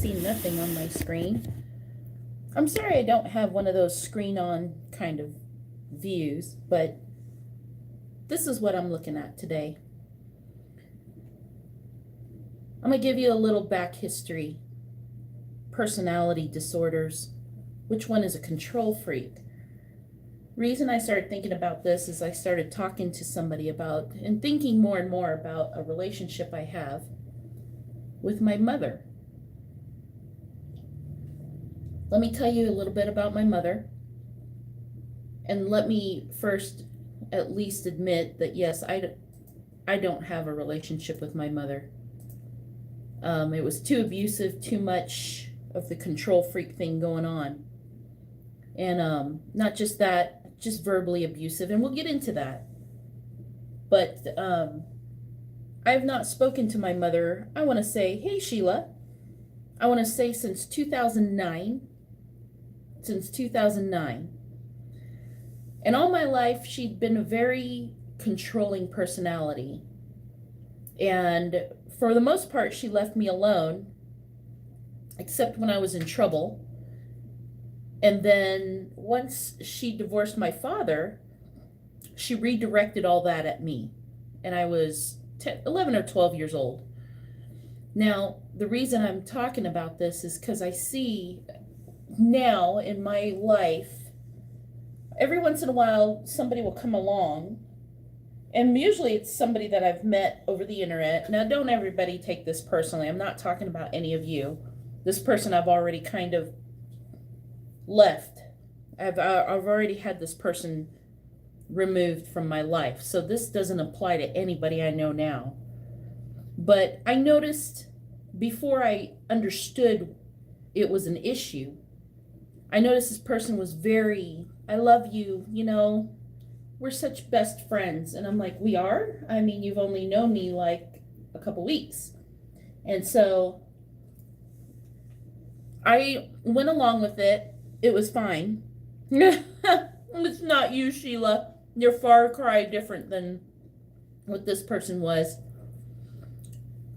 see nothing on my screen. I'm sorry I don't have one of those screen on kind of views, but this is what I'm looking at today. I'm going to give you a little back history. Personality disorders. Which one is a control freak? Reason I started thinking about this is I started talking to somebody about and thinking more and more about a relationship I have with my mother. Let me tell you a little bit about my mother. And let me first at least admit that yes, I don't have a relationship with my mother. It was too abusive, too much of the control freak thing going on. And not just that, just verbally abusive, and we'll get into that. But I have not spoken to my mother, I want to say, hey Sheila, I want to say since 2009. Since 2009. And all my life, she'd been a very controlling personality. And for the most part, she left me alone, except when I was in trouble. And then once she divorced my father, she redirected all that at me. And I was 11 or 12 years old. Now, the reason I'm talking about this is because I see now in my life, every once in a while, somebody will come along, and usually it's somebody that I've met over the internet. Now, don't everybody take this personally. I'm not talking about any of you. This person I've already kind of left. I've already had this person removed from my life. So this doesn't apply to anybody I know now. But I noticed before I understood it was an issue, I noticed this person was very, I love you, we're such best friends. And I'm like, we are? I mean, you've only known me like a couple weeks. And so I went along with it. It was fine. It's not you, Sheila. You're far cry different than what this person was.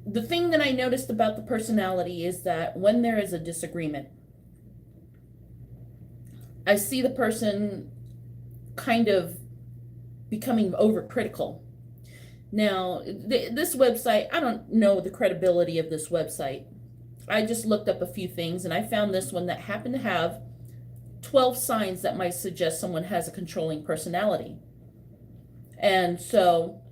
The thing that I noticed about the personality is that when there is a disagreement, I see the person kind of becoming overcritical. Now, this website, I don't know the credibility of this website. I just looked up a few things, and I found this one that happened to have 12 signs that might suggest someone has a controlling personality. And so,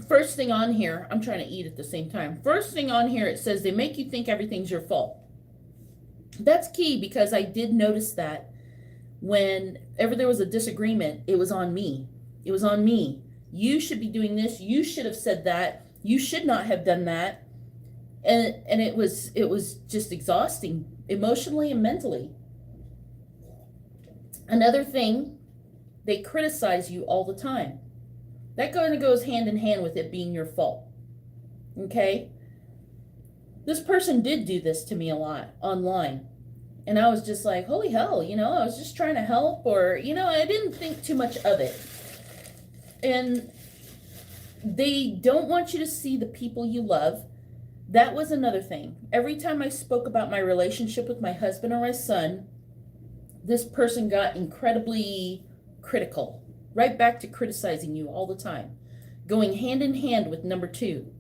first thing on here, I'm trying to eat at the same time. First thing on here, it says they make you think everything's your fault. That's key, because I did notice that whenever there was a disagreement, it was on me. It was on me. You should be doing this. You should have said that. You should not have done that. And it was just exhausting emotionally and mentally. Another thing, they criticize you all the time. That kind of goes hand in hand with it being your fault. Okay? This person did do this to me a lot online. And I was just like, holy hell, I was just trying to help, or, I didn't think too much of it. And they don't want you to see the people you love. That was another thing. Every time I spoke about my relationship with my husband or my son, this person got incredibly critical. Right back to criticizing you all the time. Going hand in hand with number 2.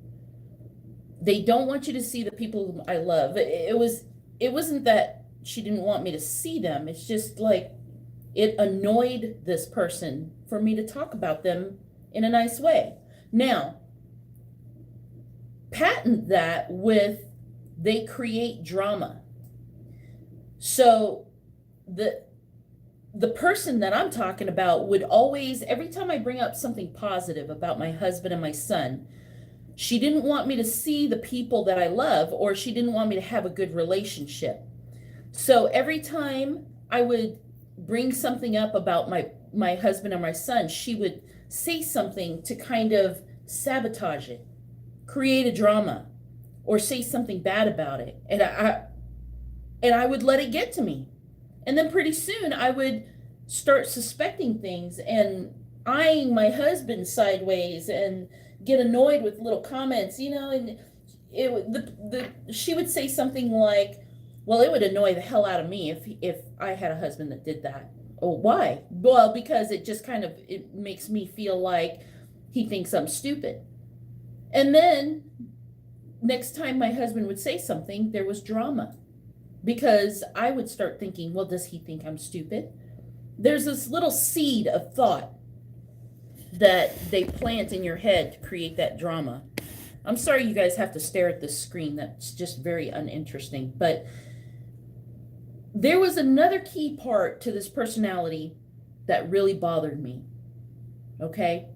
They don't want you to see the people I love. It wasn't that she didn't want me to see them. It's just like it annoyed this person for me to talk about them in a nice way. Now, patent that with they create drama. So the person that I'm talking about would always, every time I bring up something positive about my husband and my son, she didn't want me to see the people that I love, or she didn't want me to have a good relationship. So every time I would bring something up about my husband or my son, she would say something to kind of sabotage it, create a drama, or say something bad about it. And I would let it get to me. And then pretty soon I would start suspecting things and eyeing my husband sideways and get annoyed with little comments, and she would say something like, well, it would annoy the hell out of me if I had a husband that did that. Oh, why? Well, because it just kind of, it makes me feel like he thinks I'm stupid. And then next time my husband would say something, there was drama, because I would start thinking, well, does he think I'm stupid? There's this little seed of thought that they plant in your head to create that drama. I'm sorry you guys have to stare at this screen. That's just very uninteresting. But there was another key part to this personality that really bothered me. Okay?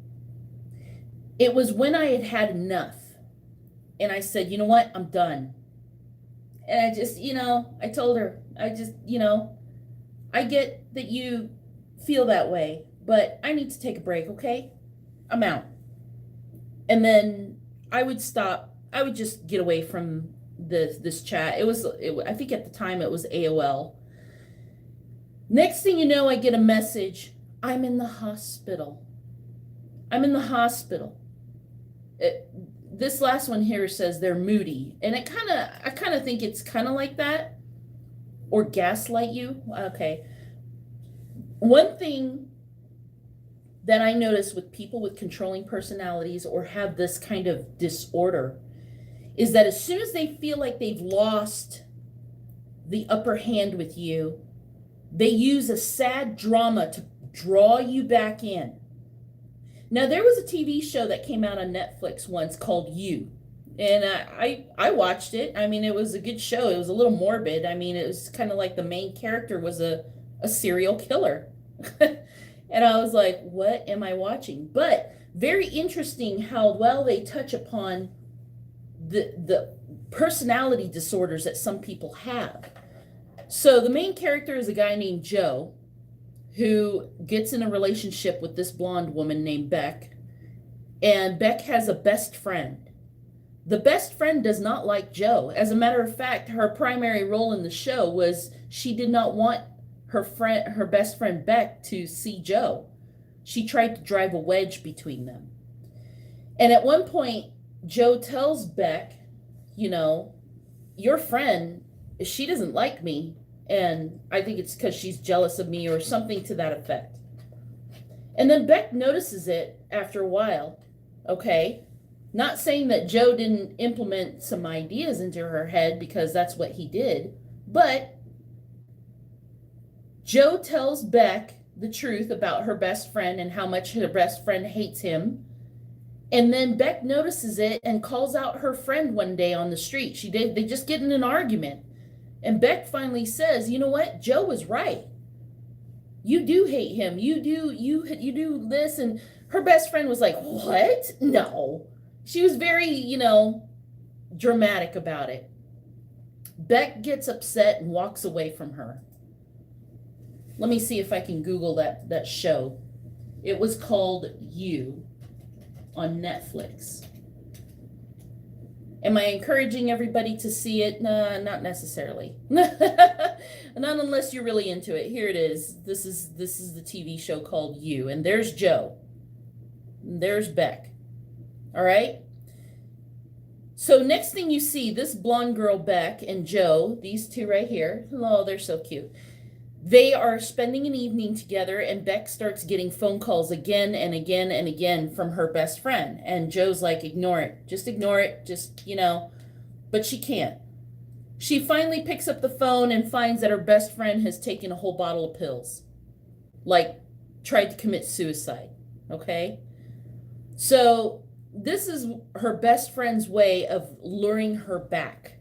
It was when I had had enough. And I said, you know what? I'm done. And I just, I told her, I get that you feel that way, but I need to take a break, okay? I'm out. And then I would stop. I would just get away from this chat. I think at the time it was AOL. Next thing you know, I get a message. I'm in the hospital. I'm in the hospital. This last one here says they're moody. And I kind of think it's kind of like that. Or gaslight you. Okay. One thing that I notice with people with controlling personalities or have this kind of disorder is that as soon as they feel like they've lost the upper hand with you, they use a sad drama to draw you back in. Now, there was a TV show that came out on Netflix once called You. And I watched it. I mean, it was a good show. It was a little morbid. I mean, it was kind of like the main character was a serial killer. And I was like, what am I watching? But very interesting how well they touch upon the personality disorders that some people have. So the main character is a guy named Joe who gets in a relationship with this blonde woman named Beck. And Beck has a best friend. The best friend does not like Joe. As a matter of fact, her primary role in the show was she did not want her best friend Beck to see Joe. She tried to drive a wedge between them. And at one point, Joe tells Beck, your friend, she doesn't like me, and I think it's because she's jealous of me or something to that effect. And then Beck notices it after a while, okay? Not saying that Joe didn't implement some ideas into her head, because that's what he did, but Joe tells Beck the truth about her best friend and how much her best friend hates him. And then Beck notices it and calls out her friend one day on the street. They just get in an argument. And Beck finally says, you know what? Joe was right. You do hate him. You do this. And her best friend was like, what? No. She was very, dramatic about it. Beck gets upset and walks away from her. Let me see if I can Google that show. It was called You on Netflix. Am I encouraging everybody to see it? No, not necessarily. Not unless you're really into it. Here it is. This is the TV show called You. And there's Joe. And there's Beck. All right? So next thing you see, this blonde girl, Beck, and Joe, these two right here. Oh, they're so cute. They are spending an evening together, and Beck starts getting phone calls again and again and again from her best friend. And Joe's like, ignore it. Just ignore it. Just, but she can't. She finally picks up the phone and finds that her best friend has taken a whole bottle of pills. Like, tried to commit suicide. Okay? So this is her best friend's way of luring her back.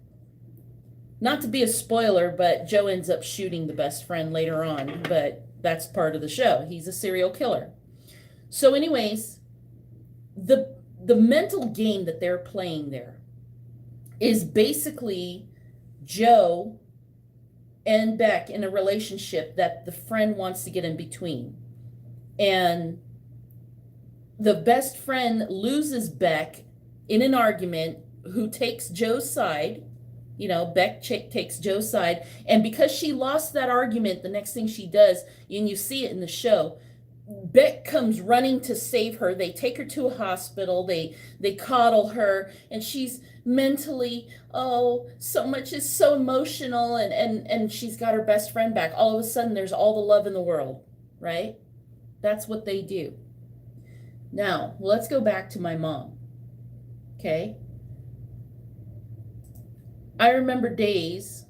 Not to be a spoiler, but Joe ends up shooting the best friend later on, but that's part of the show. He's a serial killer. So anyways, the mental game that they're playing there is basically Joe and Beck in a relationship that the friend wants to get in between. And the best friend loses Beck in an argument, who takes Joe's side. Beck takes Joe's side. And because she lost that argument, the next thing she does, and you see it in the show, Beck comes running to save her. They take her to a hospital. They coddle her, and she's mentally, oh, so much is so emotional, and she's got her best friend back. All of a sudden there's all the love in the world, right? That's what they do. Now, let's go back to my mom. Okay? I remember days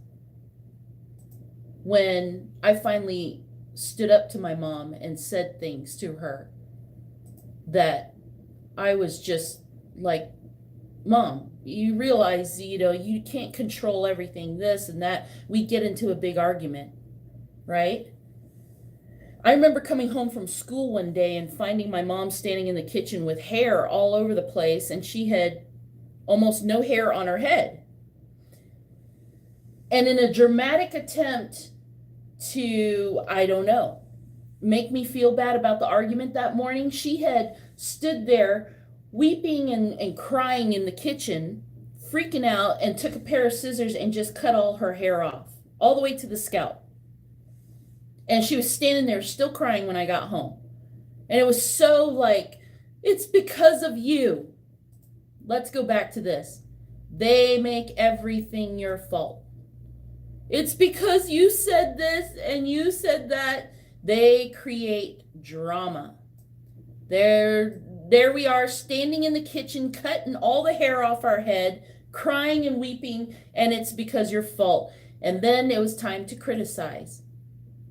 when I finally stood up to my mom and said things to her that I was just like, Mom, you realize, you can't control everything, this and that. We get into a big argument, right? I remember coming home from school one day and finding my mom standing in the kitchen with hair all over the place, and she had almost no hair on her head. And in a dramatic attempt to, I don't know, make me feel bad about the argument that morning, she had stood there weeping and crying in the kitchen, freaking out, and took a pair of scissors and just cut all her hair off, all the way to the scalp. And she was standing there still crying when I got home. And it was so like, it's because of you. Let's go back to this. They make everything your fault. It's because you said this and you said that. They create drama. There we are standing in the kitchen, cutting all the hair off our head, crying and weeping, and it's because your fault. And then it was time to criticize.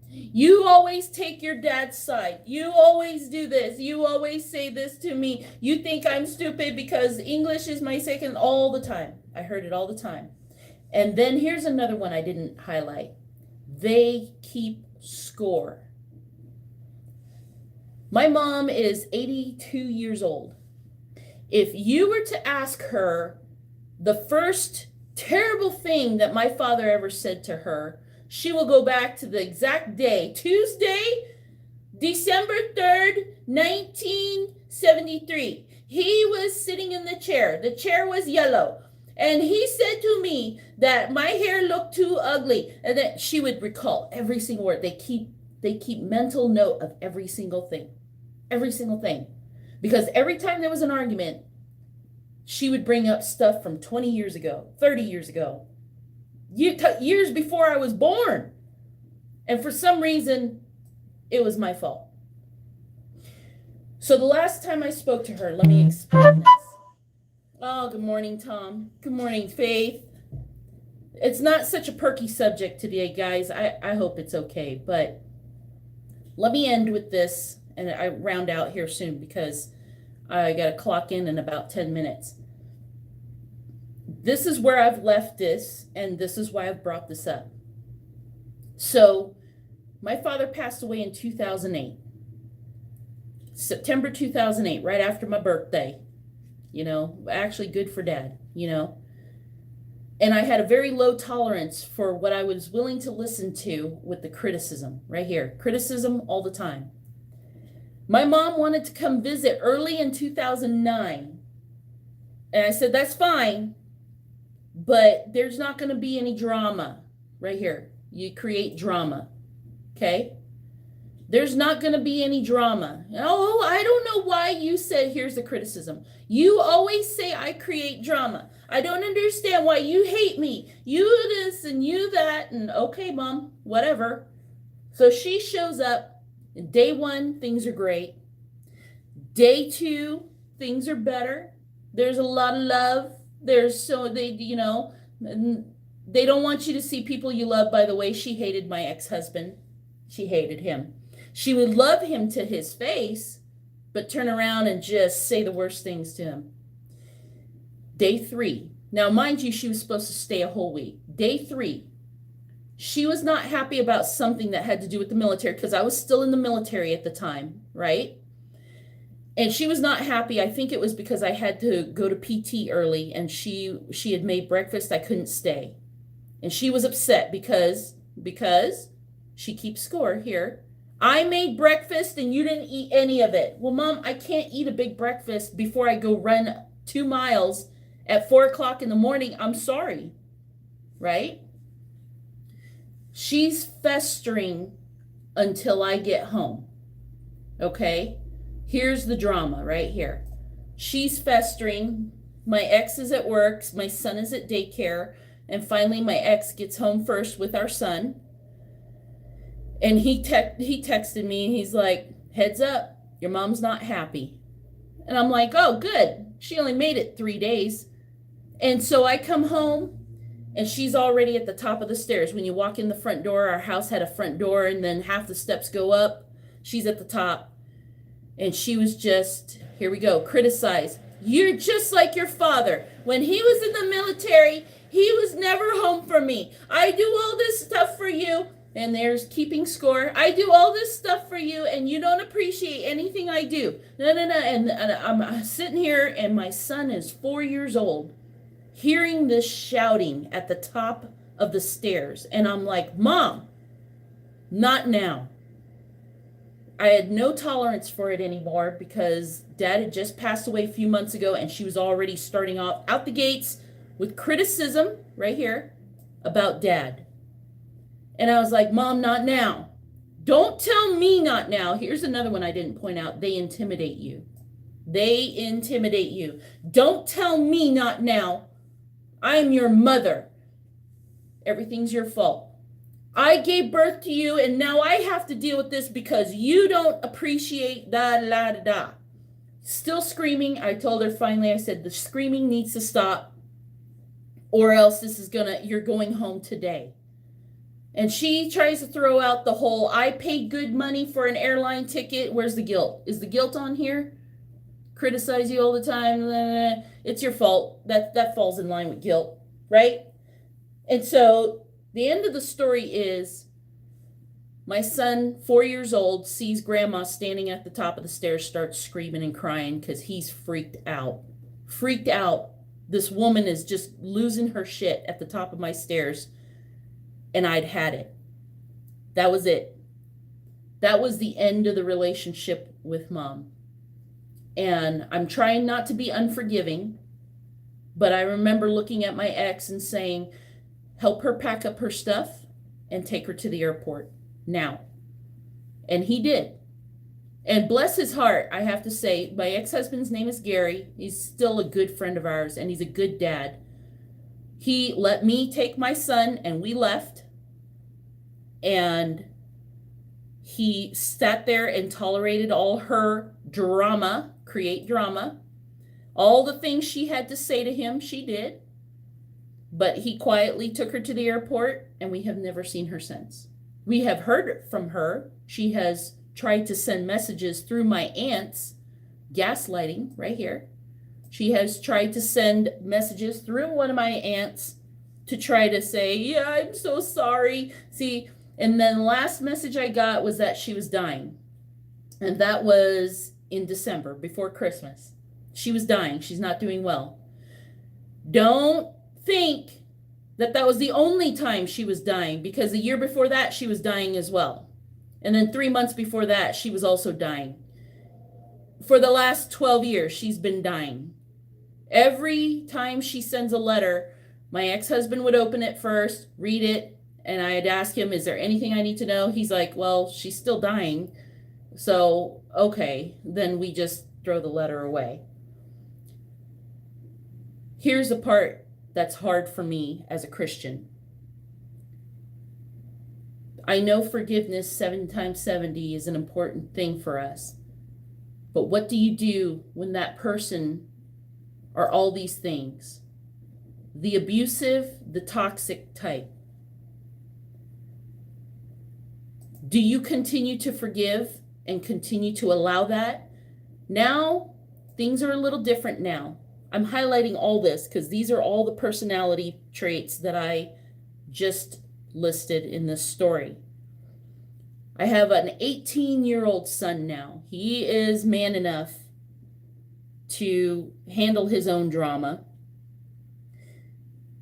You always take your dad's side. You always do this. You always say this to me. You think I'm stupid because English is my second, all the time. I heard it all the time. And then here's another one I didn't highlight. They keep score. My mom is 82 years old. If you were to ask her the first terrible thing that my father ever said to her, she will go back to the exact day, Tuesday, December 3rd, 1973. He was sitting in the chair. The chair was yellow. And he said to me that my hair looked too ugly. And that she would recall every single word. They keep mental note of every single thing. Every single thing. Because every time there was an argument, she would bring up stuff from 20 years ago, 30 years ago, years before I was born. And for some reason, it was my fault. So the last time I spoke to her, let me explain this. Oh, good morning, Tom. Good morning, Faith. It's not such a perky subject today, guys. I hope it's okay. But let me end with this, and I round out here soon because I got to clock in about 10 minutes. This is where I've left this, and this is why I've brought this up. So, my father passed away in 2008. September 2008, right after my birthday. Actually good for Dad, And I had a very low tolerance for what I was willing to listen to with the criticism, right here. Criticism all the time. My mom wanted to come visit early in 2009. And I said, that's fine, but there's not going to be any drama right here. You create drama, okay? There's not going to be any drama. Oh, I don't know why you said, here's the criticism. You always say I create drama. I don't understand why you hate me. You this and you that. And okay, Mom, whatever. So she shows up. Day 1, things are great. Day 2, things are better. There's a lot of love. They don't want you to see people you love. By the way, she hated my ex-husband. She hated him. She would love him to his face, but turn around and just say the worst things to him. Day 3. Now, mind you, she was supposed to stay a whole week. Day 3. She was not happy about something that had to do with the military, because I was still in the military at the time, right? And she was not happy. I think it was because I had to go to PT early, and she had made breakfast. I couldn't stay. And she was upset because she keeps score here. I made breakfast and you didn't eat any of it. Well, Mom, I can't eat a big breakfast before I go run 2 miles at 4 o'clock in the morning. I'm sorry, right? She's festering until I get home. Okay? Here's the drama right here. She's festering. My ex is at work. My son is at daycare. And finally, my ex gets home first with our son. And he texted me. He's like, heads up, your mom's not happy. And I'm like, oh, good. She only made it 3 days. And so I come home and she's already at the top of the stairs. When you walk in the front door, our house had a front door and then half the steps go up. She's at the top. And she was just, here we go, criticize. You're just like your father. When he was in the military, he was never home for me. I do all this stuff for you. And there's keeping score. I do all this stuff for you, and you don't appreciate anything I do. No. And I'm sitting here, and my son is 4 years old, hearing this shouting at the top of the stairs. And I'm like, Mom, not now. I had no tolerance for it anymore because Dad had just passed away a few months ago, and she was already starting off out the gates with criticism right here about Dad. And I was like, Mom, not now. Don't tell me not now. Here's another one I didn't point out. They intimidate you. They intimidate you. Don't tell me not now. I'm your mother. Everything's your fault. I gave birth to you, and now I have to deal with this because you don't appreciate da. Still screaming. I told her finally, I said, the screaming needs to stop, or else you're going home today. And she tries to throw out the whole, I paid good money for an airline ticket. Where's the guilt? Is the guilt on here? Criticize you all the time. It's your fault. That falls in line with guilt, right? And so the end of the story is my son, 4 years old, sees grandma standing at the top of the stairs, starts screaming and crying because he's freaked out. Freaked out. This woman is just losing her shit at the top of my stairs. And I'd had it. That was it. That was the end of the relationship with Mom. And I'm trying not to be unforgiving, but I remember looking at my ex and saying, help her pack up her stuff and take her to the airport now. And he did. And bless his heart, I have to say, my ex-husband's name is Gary. He's still a good friend of ours, and he's a good dad. He let me take my son, and we left. And he sat there and tolerated all her drama, create drama. All the things she had to say to him, she did. But he quietly took her to the airport, and we have never seen her since. We have heard from her. She has tried to send messages through my aunts, gaslighting right here. She has tried to send messages through one of my aunts to try to say, yeah, I'm so sorry. See, and then the last message I got was that she was dying. And that was in December, before Christmas. She was dying. She's not doing well. Don't think that that was the only time she was dying, because the year before that, she was dying as well. And then 3 months before that, she was also dying. For the last 12 years, she's been dying. Every time she sends a letter, my ex-husband would open it first, read it, and I'd ask him, is there anything I need to know? He's like, well, she's still dying. So, okay, then we just throw the letter away. Here's the part that's hard for me as a Christian. I know forgiveness 7 times 70 is an important thing for us. But what do you do when that person are all these things? The abusive, the toxic type. Do you continue to forgive and continue to allow that? Now, things are a little different now. I'm highlighting all this because these are all the personality traits that I just listed in this story. I have an 18-year-old son now. He is man enough to handle his own drama.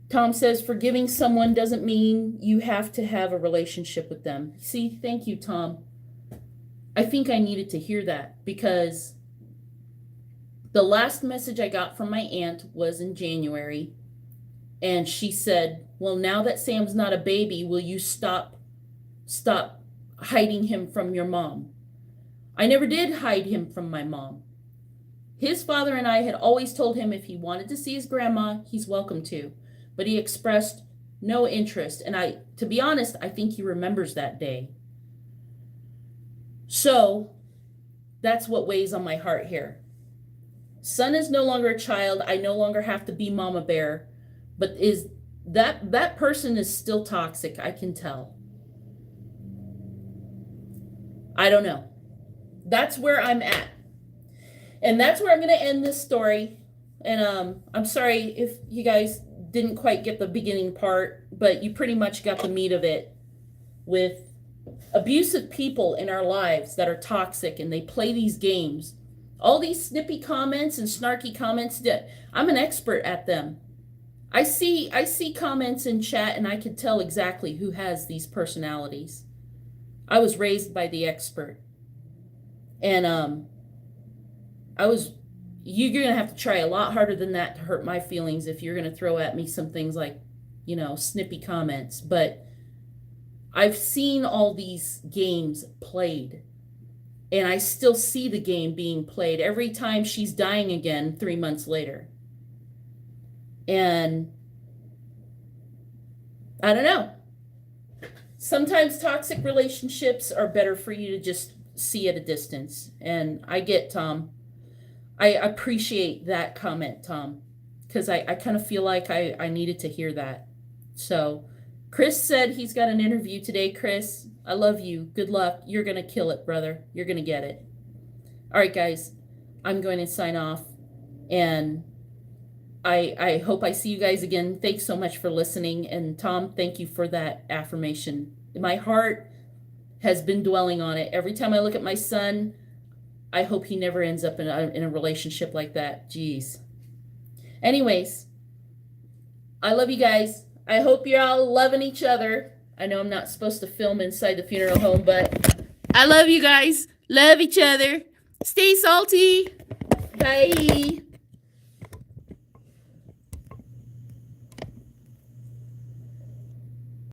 Tom says forgiving someone doesn't mean you have to have a relationship with them. See, thank you, Tom. I think I needed to hear that, because the last message I got from my aunt was in January, and she said, well, now that Sam's not a baby, will you stop hiding him from your mom? I never did hide him from my mom. His father and I had always told him if he wanted to see his grandma, he's welcome to. But he expressed no interest. And to be honest, I think he remembers that day. So that's what weighs on my heart here. Son is no longer a child. I no longer have to be mama bear. But is that person is still toxic, I can tell. I don't know. That's where I'm at. And that's where I'm going to end this story. And I'm sorry if you guys didn't quite get the beginning part, but you pretty much got the meat of it with abusive people in our lives that are toxic and they play these games. All these snippy comments and snarky comments, I'm an expert at them. I see comments in chat and I can tell exactly who has these personalities. I was raised by the expert. And you're going to have to try a lot harder than that to hurt my feelings if you're going to throw at me some things like, snippy comments. But I've seen all these games played. And I still see the game being played every time she's dying again 3 months later. And I don't know. Sometimes toxic relationships are better for you to just see at a distance. And I get Tom. I appreciate that comment, Tom, because I kind of feel like I needed to hear that. So Chris said he's got an interview today. Chris, I love you. Good luck. You're going to kill it, brother. You're going to get it. All right, guys, I'm going to sign off. And I hope I see you guys again. Thanks so much for listening. And Tom, thank you for that affirmation. My heart has been dwelling on it. Every time I look at my son, I hope he never ends up in a relationship like that. Jeez. Anyways, I love you guys. I hope you're all loving each other. I know I'm not supposed to film inside the funeral home, but I love you guys. Love each other. Stay salty. Bye.